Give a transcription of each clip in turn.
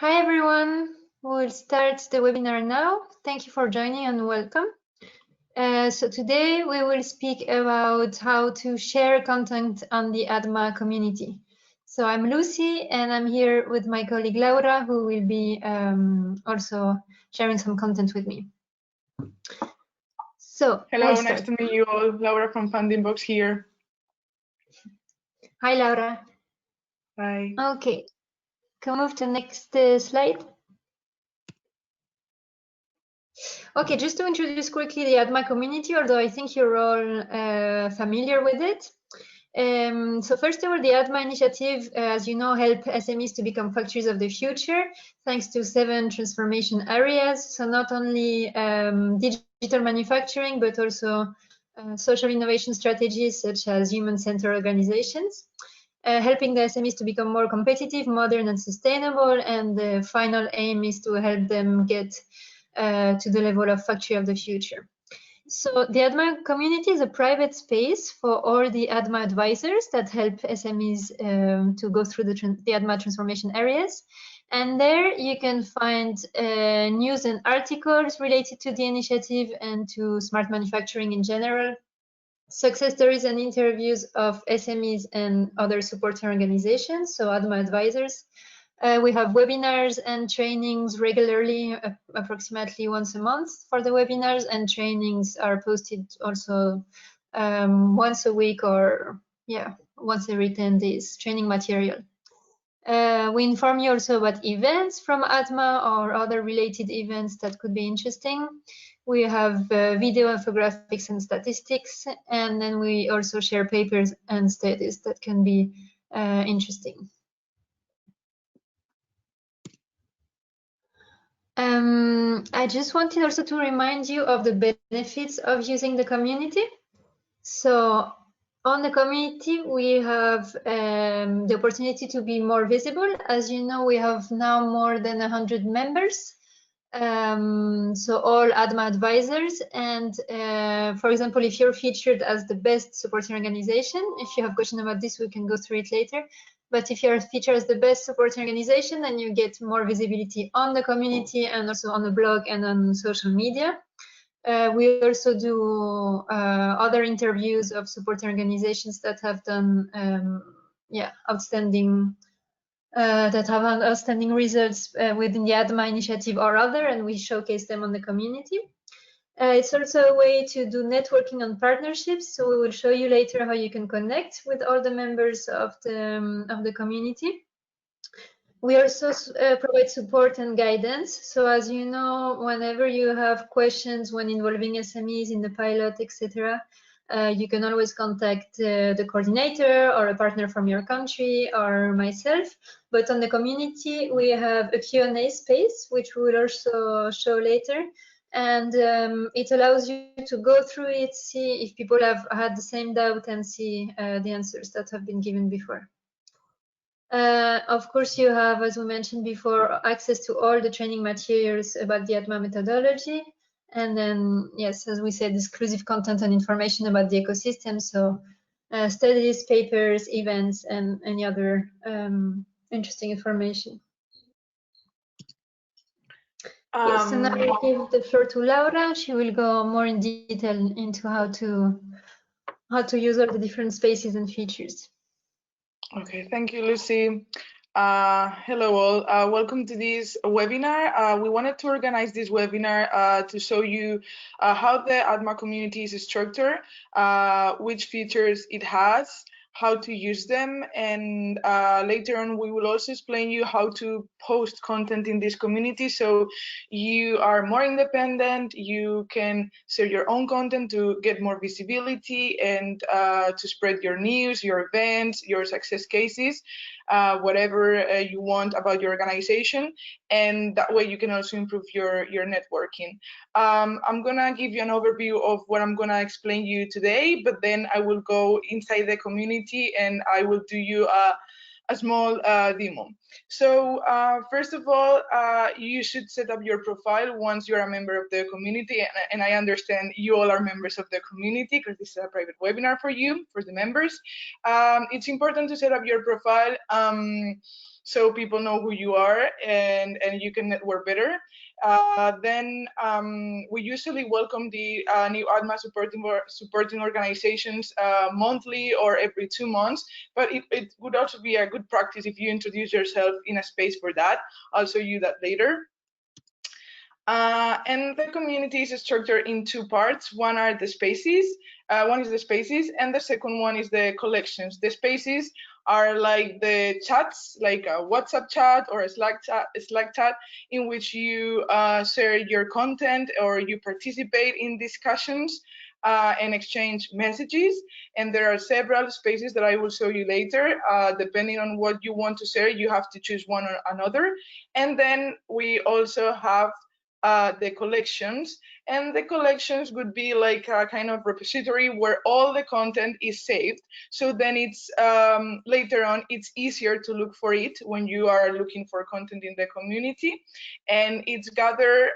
Hi everyone, we'll start the webinar now. Thank you for joining and welcome. So today we will speak about how to share content on the ADMA community. So I'm Lucy and I'm here with my colleague Laura, who will be also sharing some content with me. So hello, nice to meet you all. Laura from Fundingbox here. Hi Laura. Hi. Okay, can we move to the next slide? Okay, just to introduce quickly the ADMA community, although I think you're all familiar with it. So first of all, the ADMA initiative, as you know, help SMEs to become factories of the future, thanks to 7 transformation areas. So not only digital manufacturing, but also social innovation strategies such as human-centered organizations, helping the SMEs to become more competitive, modern, and sustainable. And the final aim is to help them get to the level of factory of the future. So the ADMA community is a private space for all the ADMA advisors that help SMEs to go through the ADMA transformation areas. And there you can find news and articles related to the initiative and to smart manufacturing in general, success stories and interviews of SMEs and other supporting organizations, so ADMA advisors. We have webinars and trainings regularly, approximately once a month for the webinars, and trainings are posted also once a week or once every 10 days, training material. We inform you also about events from ADMA or other related events that could be interesting. We have video infographics and statistics, and then we also share papers and studies that can be interesting. I just wanted also to remind you of the benefits of using the community. So on the community, we have the opportunity to be more visible. As you know, we have now more than 100 members. So all ADMA advisors. And for example, if you're featured as the best supporting organization, if you have questions about this, we can go through it later. But if you're featured as the best supporting organization, then you get more visibility on the community and also on the blog and on social media. We also do other interviews of supporting organizations that have done outstanding results within the ADMA initiative or other, and we showcase them on the community. It's also a way to do networking and partnerships. So we will show you later how you can connect with all the members of the community. We also provide support and guidance. So as you know, whenever you have questions when involving SMEs in the pilot, etc., you can always contact the coordinator or a partner from your country or myself. But on the community, we have a Q&A space, which we will also show later. And it allows you to go through it, see if people have had the same doubt, and see the answers that have been given before. Of course, you have, as we mentioned before, access to all the training materials about the ADMA methodology. And then, yes, as we said, exclusive content and information about the ecosystem. So studies, papers, events, and any other interesting information. Yes, and now I give the floor to Laura. She will go more in detail into how to use all the different spaces and features. Okay, thank you, Lucy. Hello all, welcome to this webinar. We wanted to organize this webinar to show you how the ADMA community is structured, which features it has, how to use them, and later on we will also explain you how to post content in this community so you are more independent, you can share your own content to get more visibility and to spread your news, your events, your success cases, whatever you want about your organization, and that way you can also improve your networking. I'm gonna give you an overview of what I'm gonna explain you today, but then I will go inside the community and I will do you a small demo. So first of all, you should set up your profile once you're a member of the community, and I understand you all are members of the community because this is a private webinar for you, for the members. It's important to set up your profile so people know who you are and you can network better. Then we usually welcome the new ADMA supporting organizations monthly or every 2 months, but it would also be a good practice if you introduce yourself in a space for that. I'll show you that later. And the community is structured in 2 parts. One are the spaces, one is the spaces, and the second one is the collections. The spaces are like the chats, like a WhatsApp chat or a Slack chat in which you share your content or you participate in discussions and exchange messages. And there are several spaces that I will show you later. Depending on what you want to share, you have to choose one or another. And then we also have the collections, and the collections would be like a kind of repository where all the content is saved. So then it's later on it's easier to look for it when you are looking for content in the community, and it's gathered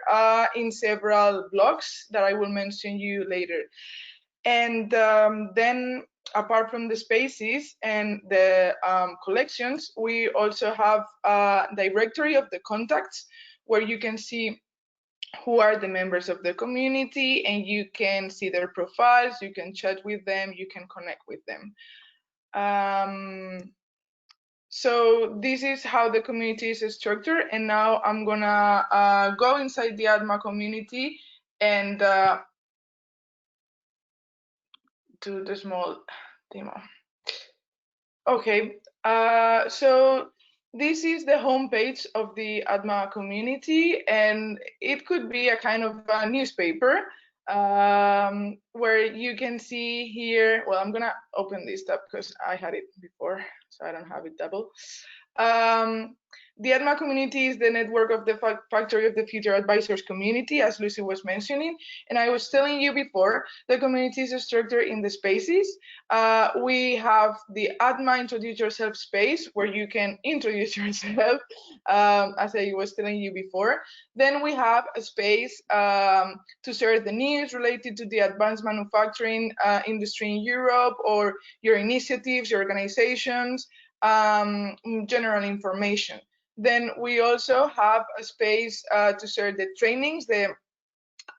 in several blogs that I will mention you later. And then apart from the spaces and the collections, we also have a directory of the contacts where you can see who are the members of the community, and you can see their profiles, you can chat with them, you can connect with them. So this is how the community is structured, and now I'm gonna go inside the ADMA community and do the small demo. Okay, so this is the homepage of the ADMA community, and it could be a kind of a newspaper where you can see here. Well, I'm gonna open this tab because I had it before, so I don't have it double. The ADMA community is the network of the Factory of the Future Advisors community, as Lucy was mentioning. And I was telling you before, the community is structured in the spaces. We have the ADMA Introduce Yourself space, where you can introduce yourself, as I was telling you before. Then we have a space to share the news related to the advanced manufacturing industry in Europe, or your initiatives, your organizations, general information. Then we also have a space to share the trainings, the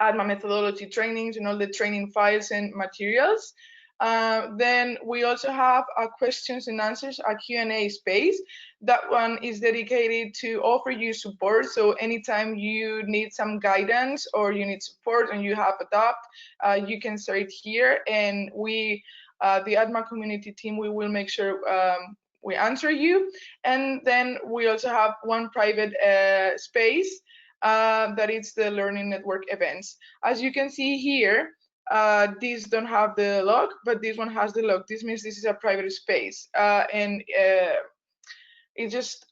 ADMA methodology trainings, and all the training files and materials. Then we also have a questions and answers, a Q&A space. That one is dedicated to offer you support. So anytime you need some guidance or you need support and you have a doubt, you can share it here. And we, the ADMA community team, we will make sure we answer you. And then we also have one private space that is the Learning Network events. As you can see here, these don't have the log, but this one has the log. This means this is a private space, and it's just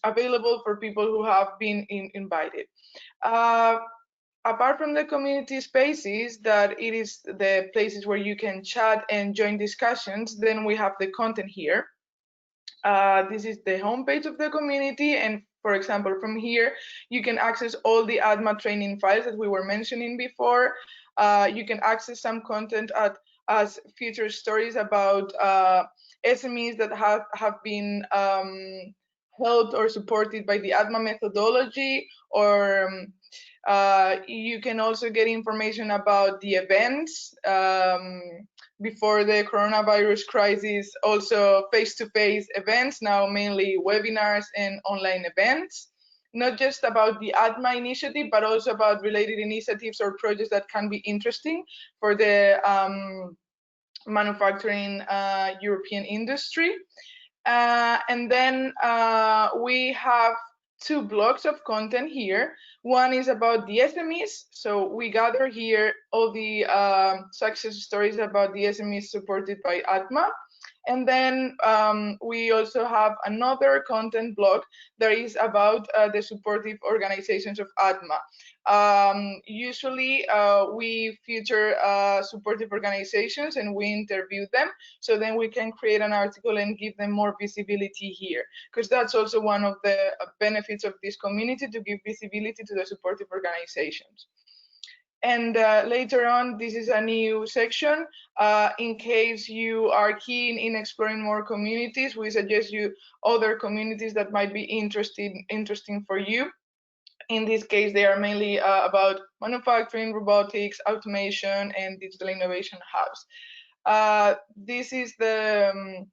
available for people who have been invited. Apart from the community spaces, that it is the places where you can chat and join discussions, then we have the content here. This is the homepage of the community, and for example, from here, you can access all the ADMA training files that we were mentioning before. You can access some content as future stories about SMEs that have been helped or supported by the ADMA methodology, or you can also get information about the events before the coronavirus crisis, also face-to-face events, now mainly webinars and online events, not just about the ADMA initiative, but also about related initiatives or projects that can be interesting for the manufacturing European industry. And then we have 2 blocks of content here. One is about the SMEs. So we gather here all the success stories about the SMEs supported by ADMA. And then we also have another content block that is about the supportive organizations of ADMA. Usually we feature supportive organizations and we interview them, so then we can create an article and give them more visibility here, because that's also one of the benefits of this community, to give visibility to the supportive organizations. And later on, this is a new section. In case you are keen in exploring more communities, we suggest you other communities that might be interesting for you. In this case, they are mainly about manufacturing, robotics, automation, and digital innovation hubs. This is the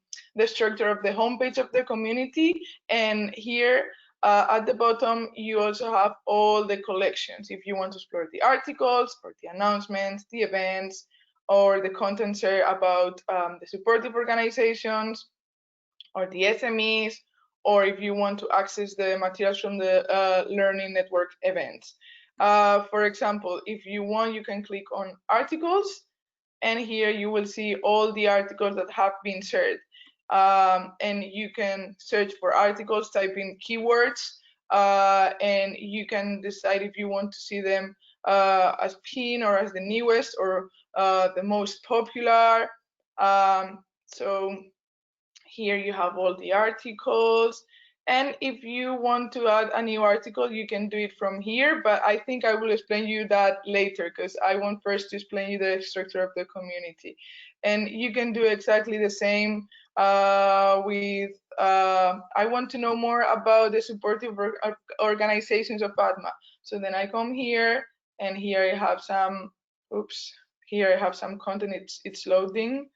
structure of the homepage of the community, and here at the bottom, you also have all the collections. If you want to explore the articles, or the announcements, the events, or the content shared about the supportive organizations, or the SMEs, or if you want to access the materials from the Learning Network events. For example, if you want, you can click on articles, and here you will see all the articles that have been shared. And you can search for articles, type in keywords, and you can decide if you want to see them as pinned or as the newest or the most popular. So here you have all the articles, and if you want to add a new article, you can do it from here, but I think I will explain you that later, because I want first to explain you the structure of the community. And you can do exactly the same with I want to know more about the supportive organizations of ADMA. So then I come here, and here I have some, oops, here I have some content, it's loading.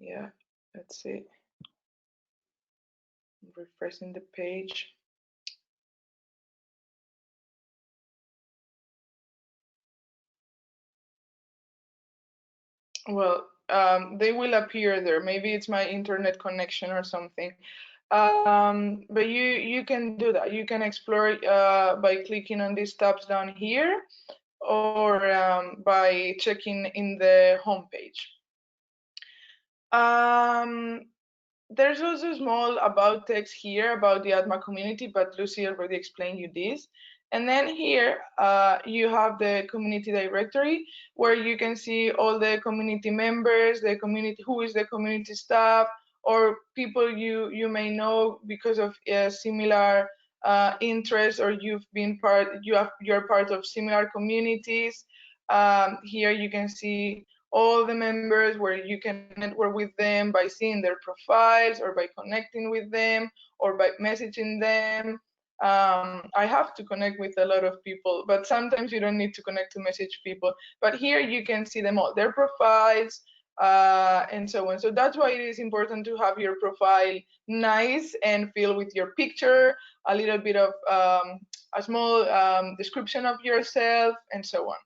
Yeah, let's see. I'm refreshing the page. Well, they will appear there. Maybe it's my internet connection or something. But you can do that. You can explore by clicking on these tabs down here, or by checking in the homepage. There's also small about text here about the ADMA community, but Lucy already explained you this. And then here you have the community directory, where you can see all the community members, the community, who is the community staff, or people you may know because of similar interests, or you're part of similar communities. Here you can see all the members, where you can network with them by seeing their profiles, or by connecting with them, or by messaging them. I have to connect with a lot of people, but sometimes you don't need to connect to message people. But here you can see them all, their profiles, and so on. So that's why it is important to have your profile nice and fill with your picture, a little bit of a small description of yourself, and so on.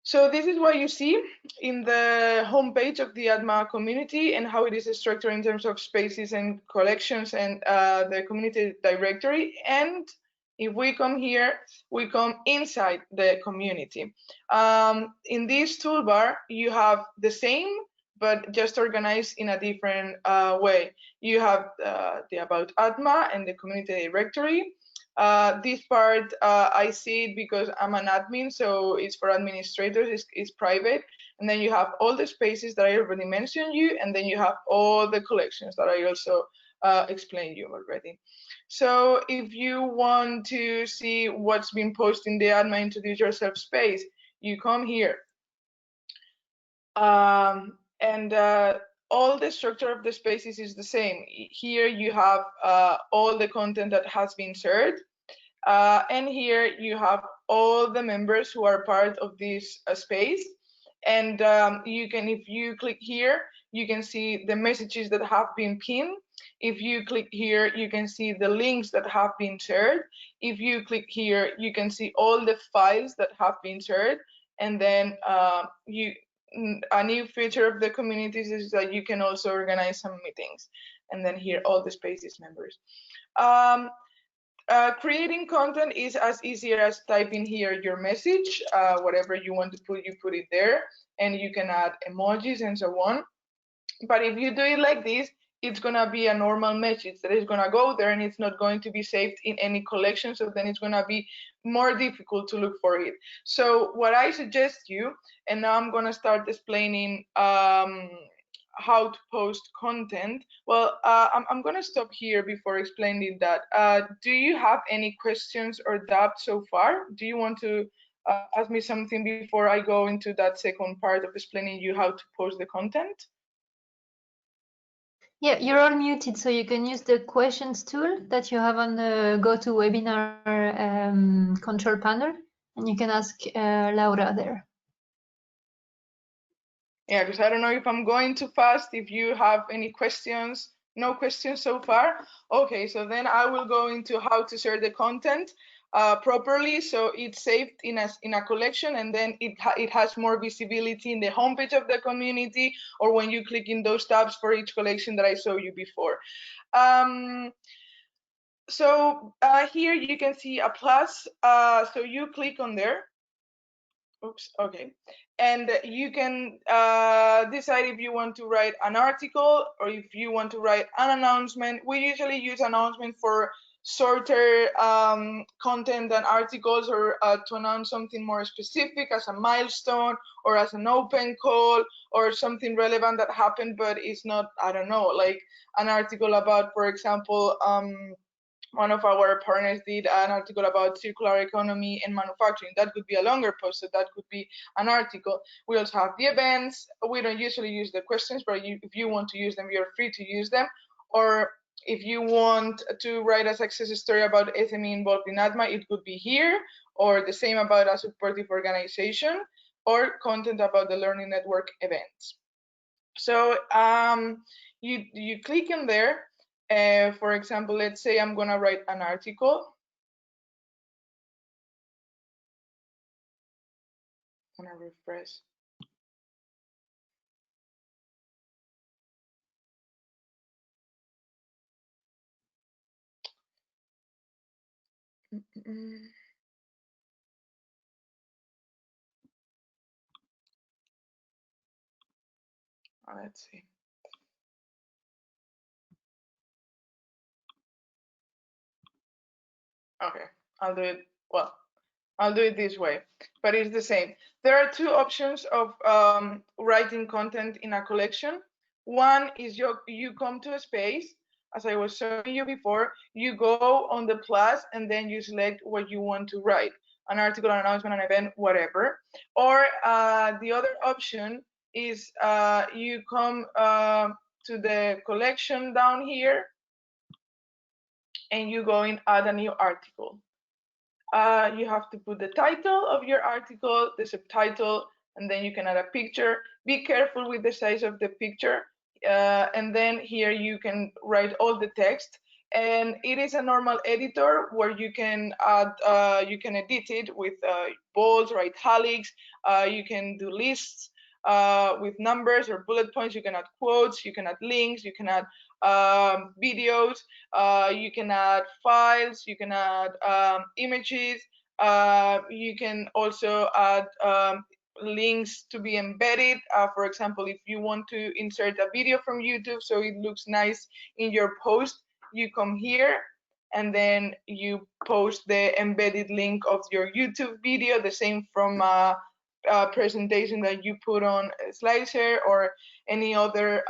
So this is what you see in the homepage of the ADMA community, and how it is structured in terms of spaces and collections, and the community directory. And if we come here, we come inside the community. In this toolbar, you have the same, but just organized in a different way. You have the About ADMA and the community directory. This part, I see it because I'm an admin, so it's for administrators, it's private. And then you have all the spaces that I already mentioned you, and then you have all the collections that I also explained you already. So if you want to see what's been posted in the ADMA Introduce Yourself space, you come here. And all the structure of the spaces is the same. Here you have all the content that has been shared. And here you have all the members who are part of this space. And you can, if you click here, you can see the messages that have been pinned. If you click here, you can see the links that have been shared. If you click here, you can see all the files that have been shared. And then a new feature of the communities is that you can also organize some meetings. And then here, all the spaces members. Creating content is as easy as typing here your message, whatever you want to put, you put it there, and you can add emojis and so on. But if you do it like this, it's going to be a normal message that is going to go there, and it's not going to be saved in any collection. So then it's going to be more difficult to look for it. So what I suggest you, and now I'm going to start explaining how to post content. Well, I'm going to stop here before explaining that. Do you have any questions or doubts so far? Do you want to ask me something before I go into that second part of explaining you how to post the content? Yeah, you're all muted, so you can use the questions tool that you have on the GoToWebinar control panel, and you can ask Laura there. Yeah, because I don't know if I'm going too fast. If you have any questions, no questions so far. Okay, so then I will go into how to share the content properly, so it's saved in a collection, and then it has more visibility in the homepage of the community, or when you click in those tabs for each collection that I showed you before. So here you can see a plus. So you click on there. Oops, okay. And you can decide if you want to write an article or if you want to write an announcement. We usually use announcement for shorter content than articles, or to announce something more specific as a milestone or as an open call or something relevant that happened, but it's not, I don't know, like an article about, for example, one of our partners did an article about circular economy and manufacturing. That could be a longer post, so that could be an article. We also have the events. We don't usually use the questions, but if you want to use them, you're free to use them. Or if you want to write a success story about SME involved in ADMA, it could be here, or the same about a supportive organization, or content about the Learning Network events. So you click in there. For example, let's say I'm gonna write an article. I'm gonna refresh. Let's see. Okay, I'll do it. Well, I'll do it this way, but it's the same. There are two options of writing content in a collection. One is you come to a space, as I was showing you before, you go on the plus and then you select what you want to write, an article, an announcement, an event, whatever. Or the other option is you come to the collection down here and you go in add a new article. You have to put the title of your article, the subtitle, and then you can add a picture. Be careful with the size of the picture. And then here you can write all the text. And it is a normal editor where you can add, you can edit it with bolds or italics. You can do lists with numbers or bullet points. You can add quotes, you can add links, you can add videos, you can add files, you can add images, you can also add links to be embedded. For example, if you want to insert a video from YouTube so it looks nice in your post, you come here and then you post the embedded link of your YouTube video, the same from a presentation that you put on SlideShare or any other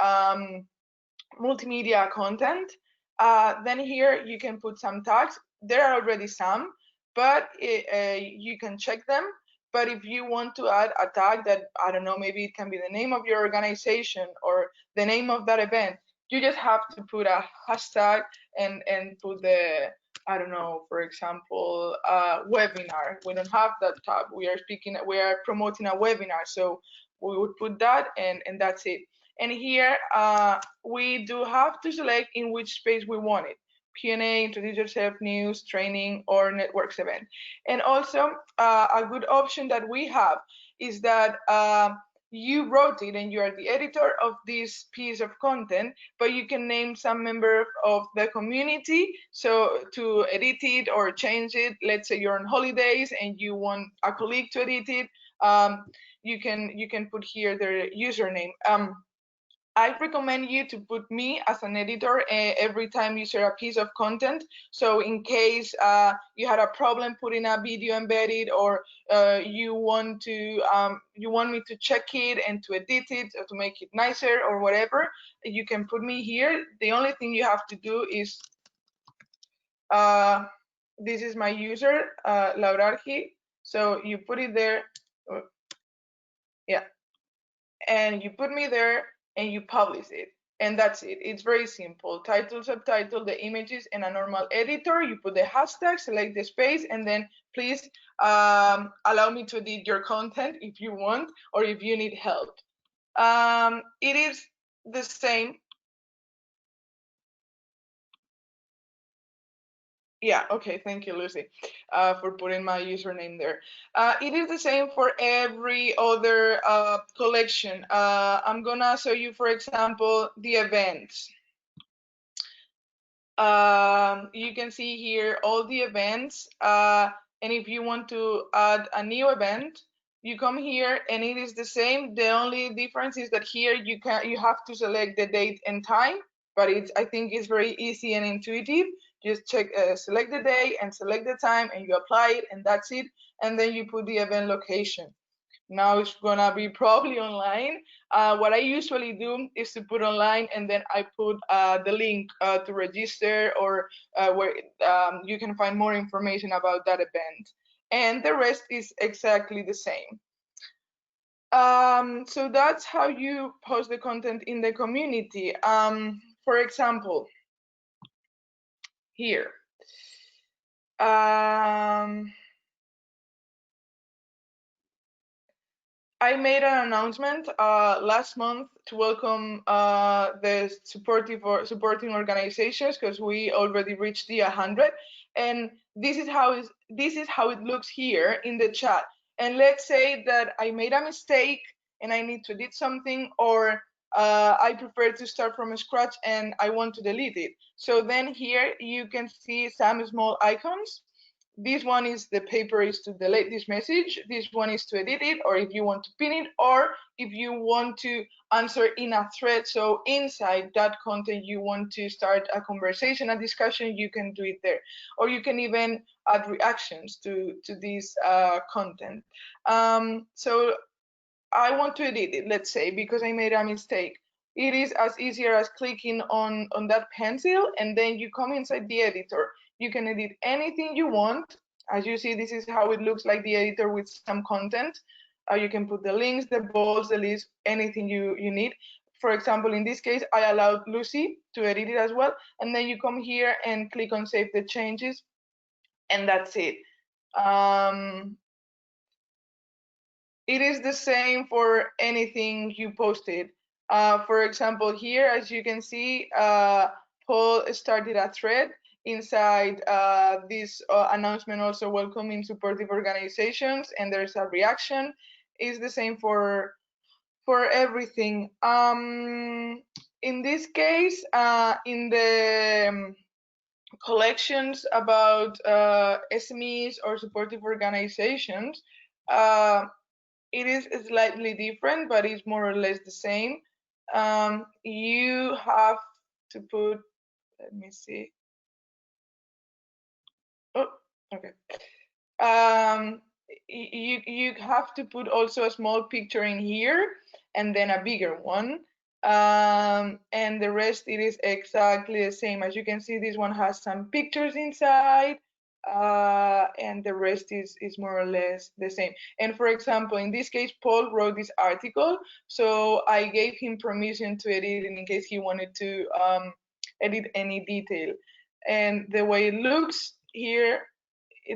multimedia content. Then here you can put some tags. There are already some, but you can check them. But if you want to add a tag that, I don't know, maybe it can be the name of your organization or the name of that event, you just have to put a hashtag and put the, I don't know, for example, webinar. We don't have that tab. We are promoting a webinar. So we would put that and that's it. And here we do have to select in which space we want it. Q&A, introduce yourself, news, training, or networks event. And also a good option that we have is that you wrote it and you are the editor of this piece of content, but you can name some member of the community so to edit it or change it. Let's say you're on holidays and you want a colleague to edit it. You can put here their username. I recommend you to put me as an editor every time you share a piece of content. So in case you had a problem putting a video embedded, or you want me to check it and to edit it or to make it nicer or whatever, you can put me here. The only thing you have to do is this is my user, Laurarji. So you put it there. Yeah. And you put me there and you publish it, and that's it. It's very simple. Title, subtitle, the images, and a normal editor. You put the hashtag, select the space, and then please allow me to edit your content if you want, or if you need help. It is the same. Yeah, okay, thank you, Lucy, for putting my username there. It is the same for every other collection. I'm gonna show you, for example, the events. You can see here all the events, and if you want to add a new event, you come here and it is the same. The only difference is that here you have to select the date and time, but I think it's very easy and intuitive. Just select the day and select the time, and you apply it, and that's it. And then you put the event location. Now it's gonna be probably online. What I usually do is to put online, and then I put the link to register, or where you can find more information about that event. And the rest is exactly the same. So that's how you post the content in the community. For example, here. I made an announcement last month to welcome the supporting organizations, because we already reached the 100, and this is how it looks here in the chat. And let's say that I made a mistake and I need to edit something, or I prefer to start from scratch and I want to delete it. So then here you can see some small icons. This one is the paper is to delete this message. This one is to edit it, or if you want to pin it, or if you want to answer in a thread. So inside that content, you want to start a conversation, a discussion, you can do it there. Or you can even add reactions to this content. So I want to edit it, let's say, because I made a mistake. It is as easier as clicking on that pencil, and then you come inside the editor. You can edit anything you want. As you see, this is how it looks like, the editor with some content. You can put the links, the bolds, the list, anything you need. For example, in this case, I allowed Lucy to edit it as well. And then you come here and click on Save the Changes, and that's it. It is the same for anything you posted. For example, here, as you can see, Paul started a thread inside this announcement, also welcoming supportive organizations, and there's a reaction. It's the same for everything. In this case, in the collections about SMEs or supportive organizations, it is slightly different, but it's more or less the same. You have to put, let me see. Oh, okay. You have to put also a small picture in here, and then a bigger one. And the rest, it is exactly the same. As you can see, this one has some pictures inside, and the rest is more or less the same. And for example, in this case, Paul wrote this article, so I gave him permission to edit in case he wanted to edit any detail. And the way it looks here,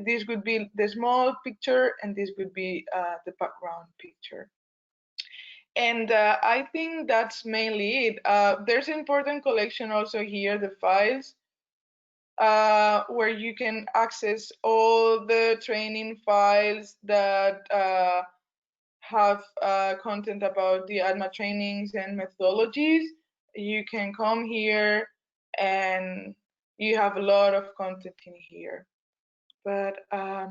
this would be the small picture, and this would be the background picture. And I think that's mainly it. There's an important collection also here, the files, where you can access all the training files that have content about the ADMA trainings and methodologies. You can come here and you have a lot of content in here. But oh,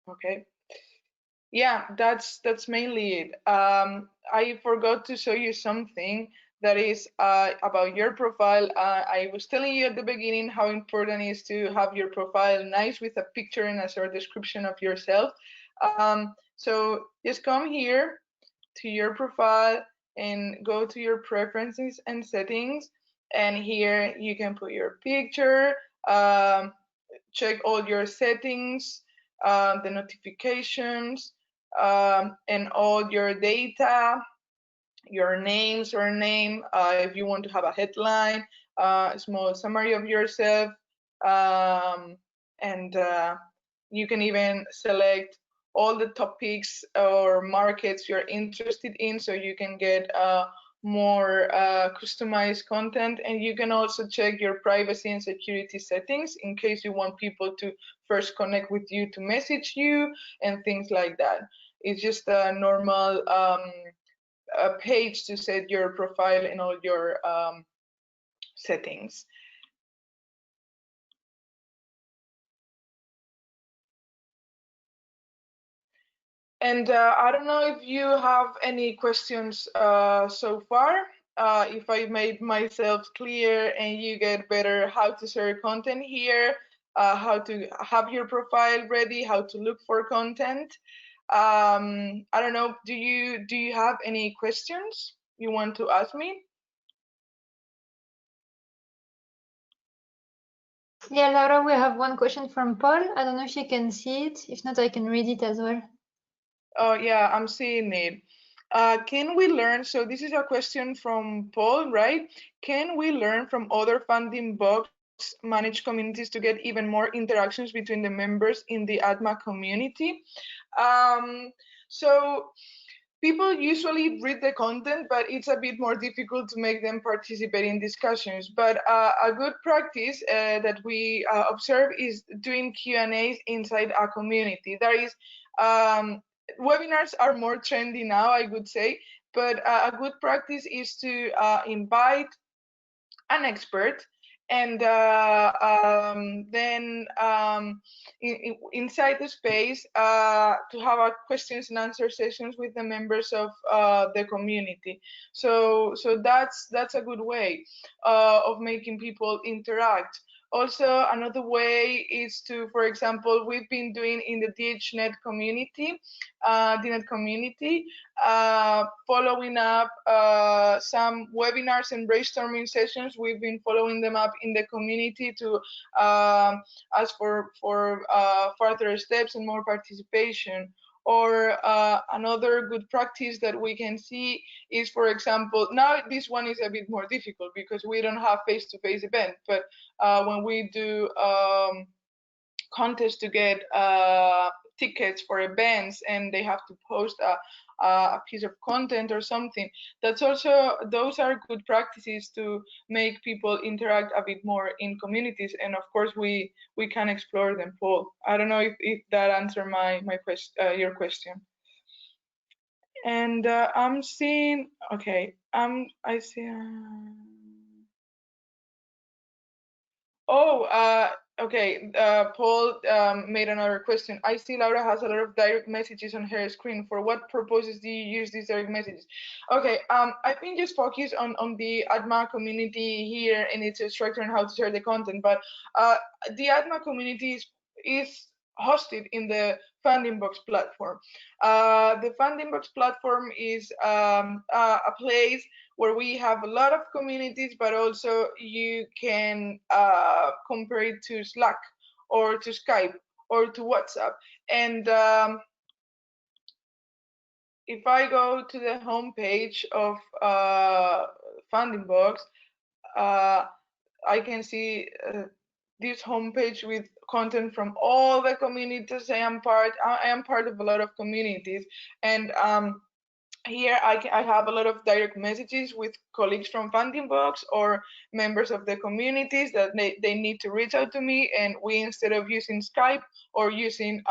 okay. Yeah, that's mainly it. I forgot to show you something that is about your profile. I was telling you at the beginning how important it is to have your profile nice with a picture and a short description of yourself. So just come here to your profile and go to your preferences and settings, and here you can put your picture, check all your settings, the notifications, and all your data, your name, surname, if you want to have a headline, a small summary of yourself, um, and you can even select all the topics or markets you're interested in, so you can get more customized content. And you can also check your privacy and security settings in case you want people to first connect with you to message you and things like that. It's just a normal a page to set your profile and all your settings. And I don't know if you have any questions so far. If I made myself clear and you get better how to share content here, how to have your profile ready, how to look for content. I don't know. Do you have any questions you want to ask me? Yeah, Laura, we have one question from Paul. I don't know if you can see it. If not, I can read it as well. Oh, yeah, I'm seeing it. Can we learn? So this is a question from Paul, right? Can we learn from other funding box managed communities to get even more interactions between the members in the ADMA community? Um, so people usually read the content, but it's a bit more difficult to make them participate in discussions. But a good practice that we observe is doing Q&As inside a community. There is webinars are more trendy now, I would say, but a good practice is to invite an expert, and then inside the space to have a questions and answer sessions with the members of the community. So that's a good way of making people interact. Also, another way is to, for example, we've been doing in the DHNet community, DNet community, following up some webinars and brainstorming sessions. We've been following them up in the community to ask for further steps and more participation. Or another good practice that we can see is, for example, now this one is a bit more difficult because we don't have face-to-face event, but when we do contests to get tickets for events and they have to post a piece of content or something, that's also, those are good practices to make people interact a bit more in communities. And of course we can explore them. Paul, I don't know if that answered my question, your question. And I'm seeing, okay, I see okay. Paul made another question. I see Laura has a lot of direct messages on her screen. For what purposes do you use these direct messages? Okay, I've been just focused on the ADMA community here and its structure and how to share the content, but the ADMA community is hosted in the Funding Box platform. The Funding Box platform is a place where we have a lot of communities, but also you can compare it to Slack or to Skype or to WhatsApp. And if I go to the homepage of Funding Box, I can see this homepage with content from all the communities I am part. I am part of a lot of communities, and here I have a lot of direct messages with colleagues from Funding Box or members of the communities that they need to reach out to me, and we, instead of using Skype or using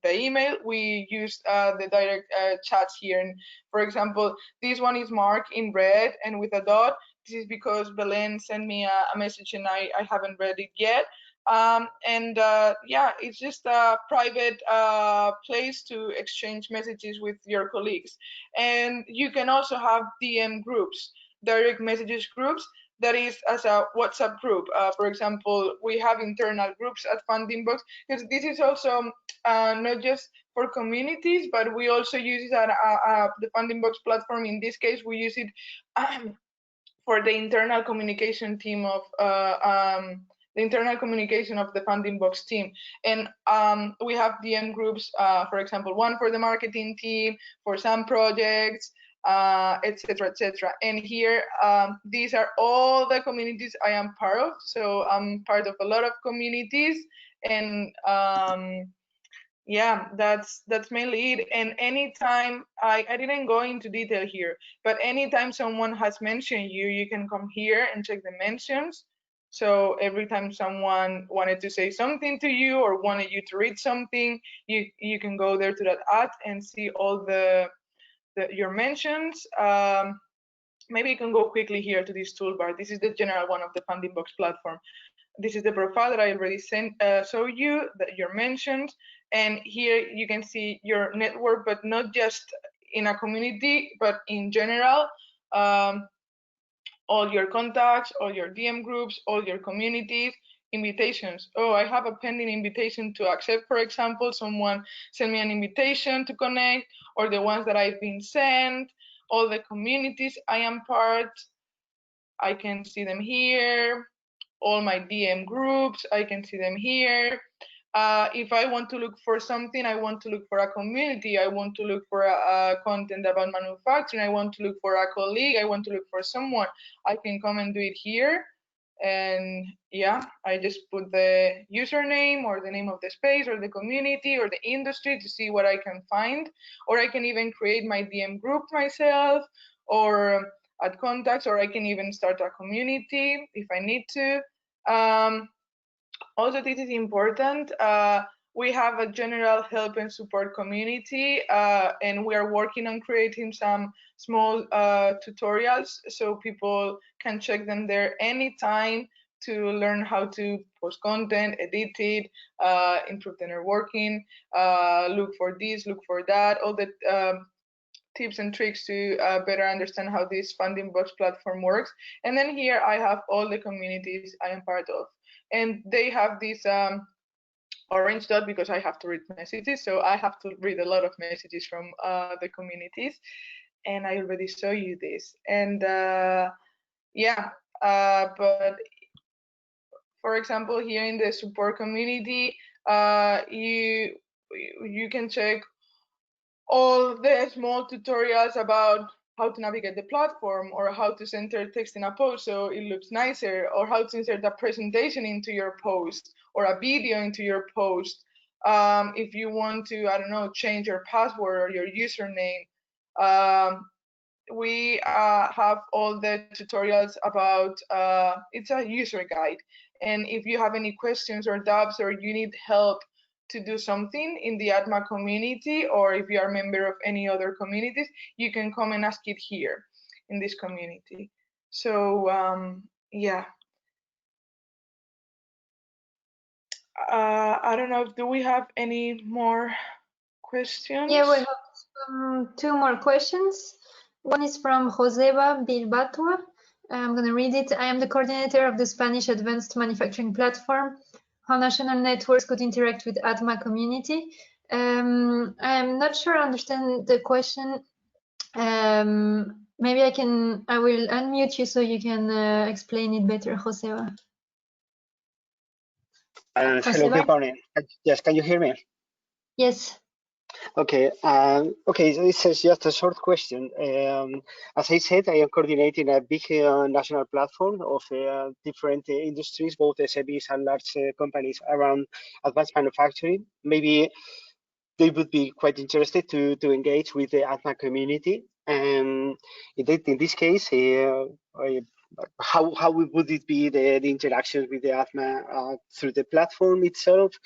the email, we use the direct chats here. And for example, this one is marked in red and with a dot. This is because Belen sent me a message and I haven't read it yet. Yeah, it's just a private place to exchange messages with your colleagues. And you can also have DM groups, direct messages groups, that is as a WhatsApp group. For example, we have internal groups at Fundingbox, because this is also not just for communities, but we also use it at the Fundingbox platform. In this case, we use it for the internal communication team of the internal communication of the Fundingbox team. And we have DM groups, for example, one for the marketing team, for some projects, etc., etc. And here, these are all the communities I am part of. So I'm part of a lot of communities, and yeah, that's mainly it. And anytime, I didn't go into detail here, but anytime someone has mentioned you, you can come here and check the mentions. So every time someone wanted to say something to you or wanted you to read something, you can go there to that ad and see all your mentions. Maybe you can go quickly here to this toolbar. This is the general one of the Fundingbox platform. This is the profile that I already showed you, your mentions. And here you can see your network, but not just in a community, but in general. All your contacts, all your DM groups, all your communities, invitations. Oh, I have a pending invitation to accept, for example. Someone sent me an invitation to connect, or the ones that I've been sent, all the communities I am part. I can see them here. All my DM groups, I can see them here. If I want to look for something, I want to look for a community, I want to look for a content about manufacturing, I want to look for a colleague, I want to look for someone, I can come and do it here. And yeah, I just put the username or the name of the space or the community or the industry to see what I can find. Or I can even create my DM group myself, or add contacts, or I can even start a community if I need to. Also, this is important. We have a general help and support community, and we are working on creating some small tutorials so people can check them there anytime to learn how to post content, edit it, improve the networking, look for this, look for that, all the tips and tricks to better understand how this Fundingbox platform works. And then here I have all the communities I am part of. And they have this orange dot because I have to read messages. So I have to read a lot of messages from the communities. And I already show you this. And yeah, but for example, here in the support community, you can check all the small tutorials about how to navigate the platform, or how to center text in a post so it looks nicer, or how to insert a presentation into your post or a video into your post. If you want to, I don't know, change your password or your username, we have all the tutorials about, it's a user guide. And if you have any questions or doubts, or you need help to do something in the ADMA community, or if you are a member of any other communities, you can come and ask it here in this community. So yeah, I don't know, do we have any more questions? Yeah, we have two more questions. One is from Joseba Bilbatua. I'm going to read it. I am the coordinator of the Spanish Advanced Manufacturing Platform. How national networks could interact with ADMA community. I'm not sure I understand the question. Maybe I will unmute you so you can explain it better, Joseba. Hello, good morning. Yes, can you hear me? Yes. Okay. Okay, so this is just a short question. As I said, I am coordinating a big national platform of different industries, both SMEs and large companies around advanced manufacturing. Maybe they would be quite interested to engage with the ADMA community. And in this case, how would it be the interaction with the ADMA through the platform itself?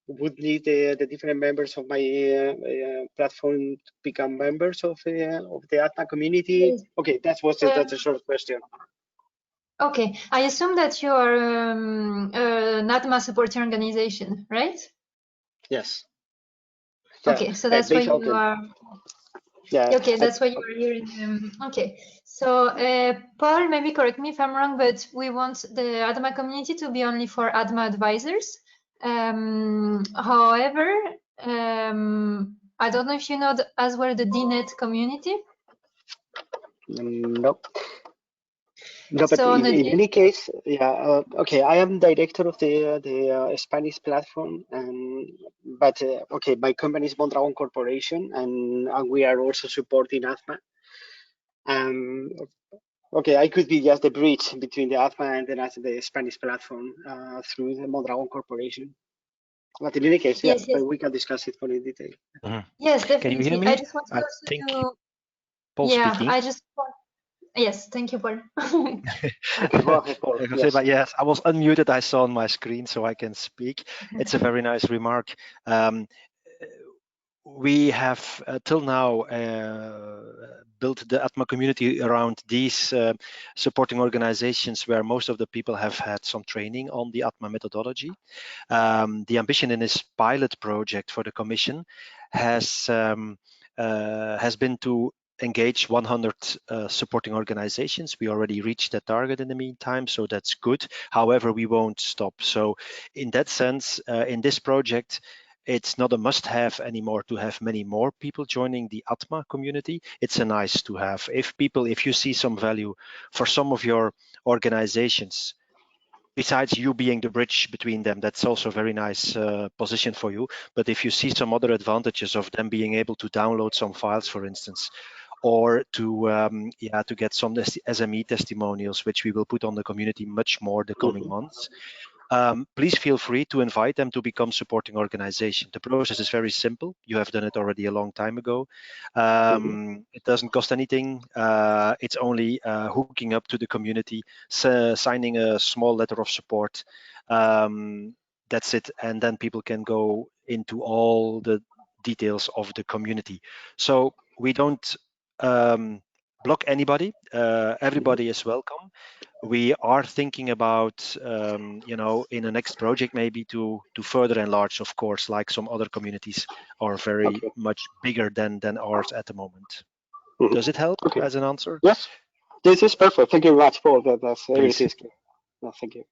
Would need the different members of my platform become members of the ADMA community? Yes. Okay, that's a short question. Okay, I assume that you are an ADMA supporting organization, right? Yes. Yeah. Okay, so that's why you Basically, are. yeah. Okay, that's why you are here. Okay, so Paul, maybe correct me if I'm wrong, but we want the ADMA community to be only for ADMA advisors. However, I don't know if you know as well the DNet community. No. No, but So in any case, yeah, okay. I am director of the Spanish platform, and but okay, my company is Mondragon Corporation, and we are also supporting ADMA. Okay, I could be just the bridge between the ADMA and the Spanish platform through the Mondragon Corporation. But in any case, yeah, yes, yes, we can discuss it more in detail. yes, Can you hear definitely. I me? just wanted I also think to. Paul Yeah, speaking. I just. Yes, thank you, Paul. Okay, go ahead, Paul. Yes. Yes, I was unmuted. I saw on my screen, so I can speak. It's a very nice remark. We have till now built the ADMA community around these supporting organizations where most of the people have had some training on the ADMA methodology. The ambition in this pilot project for the Commission has been to engage 100 supporting organizations. We already reached that target in the meantime, so that's good. However, we won't stop. So in that sense, in this project, it's not a must-have anymore to have many more people joining the ADMA community. It's a nice to have. If you see some value for some of your organizations, besides you being the bridge between them, that's also a very nice position for you. But if you see some other advantages of them being able to download some files, for instance, or to get some SME testimonials, which we will put on the community much more the coming months, please feel free to invite them to become supporting organization. The process is very simple. You have done it already a long time ago. It doesn't cost anything. It's only hooking up to the community, signing a small letter of support. That's it. And then people can go into all the details of the community. So we don't block anybody. Everybody is welcome. We are thinking about, in the next project maybe to further enlarge, of course, like some other communities are very much bigger than ours at the moment. Does it help as an answer? Yes, this is perfect. Thank you very much, Paul. That's everything is clear. No, thank you.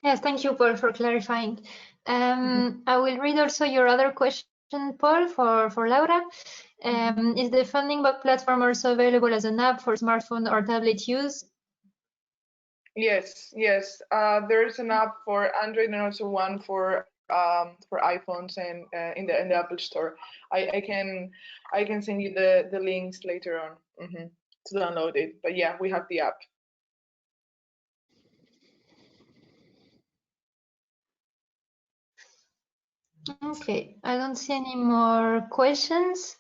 Yes, thank you, Paul, for clarifying. I will read also your other question, Paul, for Laura. Is the Funding Bug platform also available as an app for smartphone or tablet use? Yes. There's an app for Android and also one for iPhones and in the Apple Store. I can send you the links later on to download it. But yeah, we have the app. Okay, I don't see any more questions.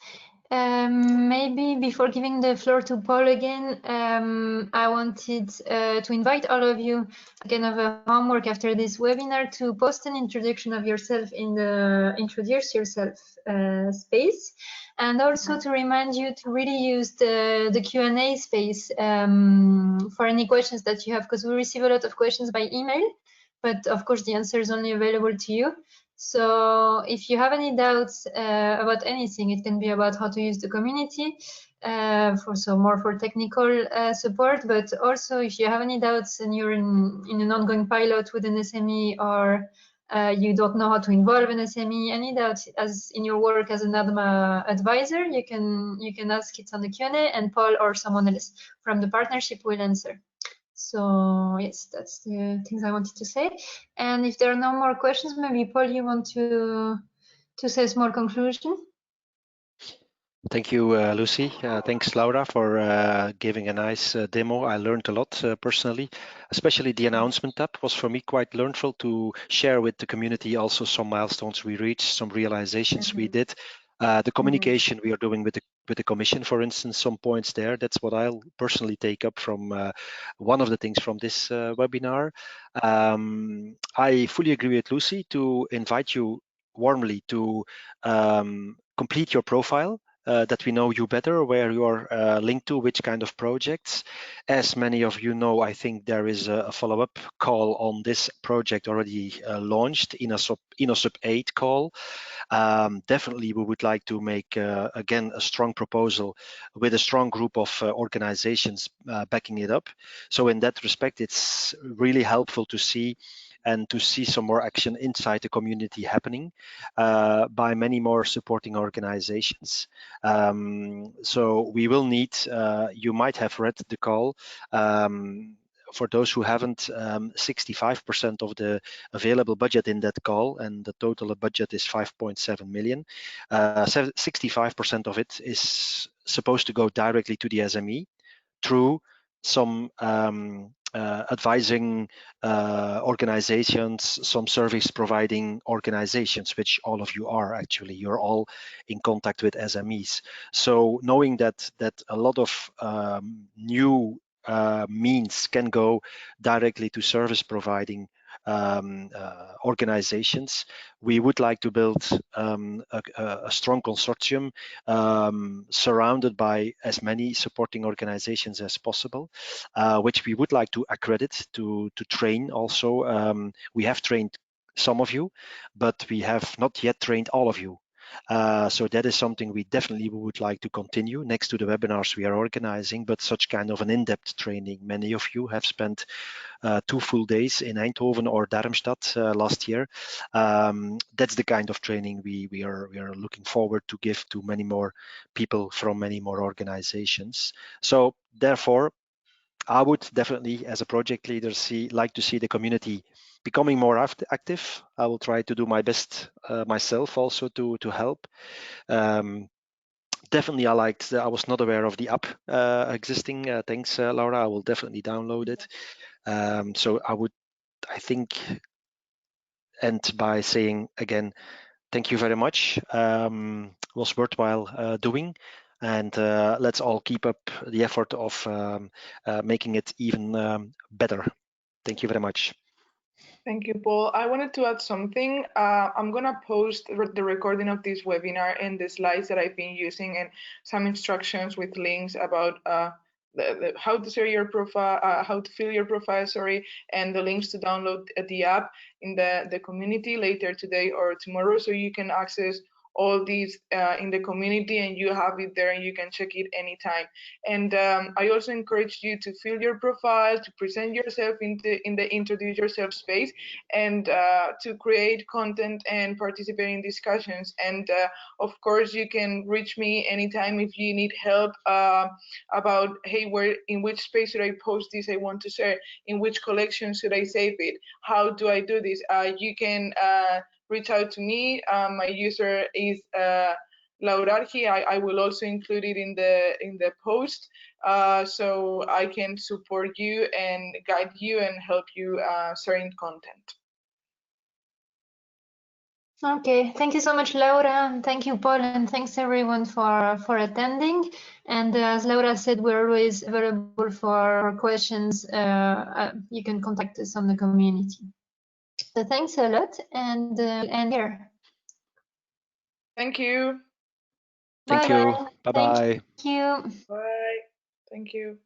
Maybe before giving the floor to Paul again, I wanted to invite all of you, again, of a homework after this webinar, to post an introduction of yourself in the introduce yourself space, and also to remind you to really use the Q&A space for any questions that you have, because we receive a lot of questions by email, but of course the answer is only available to you. So if you have any doubts about anything, it can be about how to use the community for technical support, but also if you have any doubts and you're in an ongoing pilot with an SME, or you don't know how to involve an SME, any doubts as in your work as an ADMA advisor, you can ask it on the Q&A, and Paul or someone else from the partnership will answer. So yes, that's the things I wanted to say. And if there are no more questions, maybe Paul, you want to say a small conclusion? Thank you, Lucy. Thanks, Laura, for giving a nice demo. I learned a lot personally, especially the announcement tab was for me quite learnful to share with the community also some milestones we reached, some realizations we did. The communication we are doing with the Commission, for instance, some points there. That's what I'll personally take up from one of the things from this webinar. I fully agree with Lucy to invite you warmly to complete your profile. that we know you better, where you are linked to, which kind of projects. As many of you know, I think there is a follow-up call on this project already launched in a InnoSub 8 call. Definitely, we would like to make, again, a strong proposal with a strong group of organizations backing it up. So in that respect, it's really helpful to see some more action inside the community happening by many more supporting organizations. So we will need, you might have read the call, for those who haven't, 65% of the available budget in that call, and the total budget is 5.7 million. 65% of it is supposed to go directly to the SME through some advising organizations, some service providing organizations, which all of you are actually. You're all in contact with SMEs. So knowing that a lot of new means can go directly to service providing organizations, we would like to build a strong consortium surrounded by as many supporting organizations as possible, which we would like to accredit, to train also. We have trained some of you, but we have not yet trained all of you. So that is something we definitely would like to continue next to the webinars we are organizing, but such kind of an in-depth training. Many of you have spent 2 full days in Eindhoven or Darmstadt last year. That's the kind of training we are looking forward to give to many more people from many more organizations. So therefore, I would definitely, as a project leader, like to see the community becoming more active. I will try to do my best myself also to help. Definitely, I was not aware of the app existing. Thanks, Laura. I will definitely download it. So I think, end by saying again, thank you very much. Was worthwhile doing. And let's all keep up the effort of making it even better. Thank you very much. Thank you, Paul. I wanted to add something. I'm going to post the recording of this webinar and the slides that I've been using, and some instructions with links about how to share your profile, how to fill your profile, and the links to download the app in the community later today or tomorrow, so you can access all these in the community, and you have it there and you can check it anytime. And I also encourage you to fill your profile, to present yourself in the introduce yourself space, and to create content and participate in discussions. And of course, you can reach me anytime if you need help about, hey, in which space should I post this? I want to share. In which collection should I save it? How do I do this? You can reach out to me. My user is Laurarji. I will also include it in the post, so I can support you and guide you and help you sharing content. Okay, thank you so much, Laura. Thank you, Paul, and thanks everyone for attending. And as Laura said, we're always available for questions. You can contact us on the community. So thanks a lot, and end here. Thank you. Thank you. Bye-bye. Thank you. Bye. Thank you.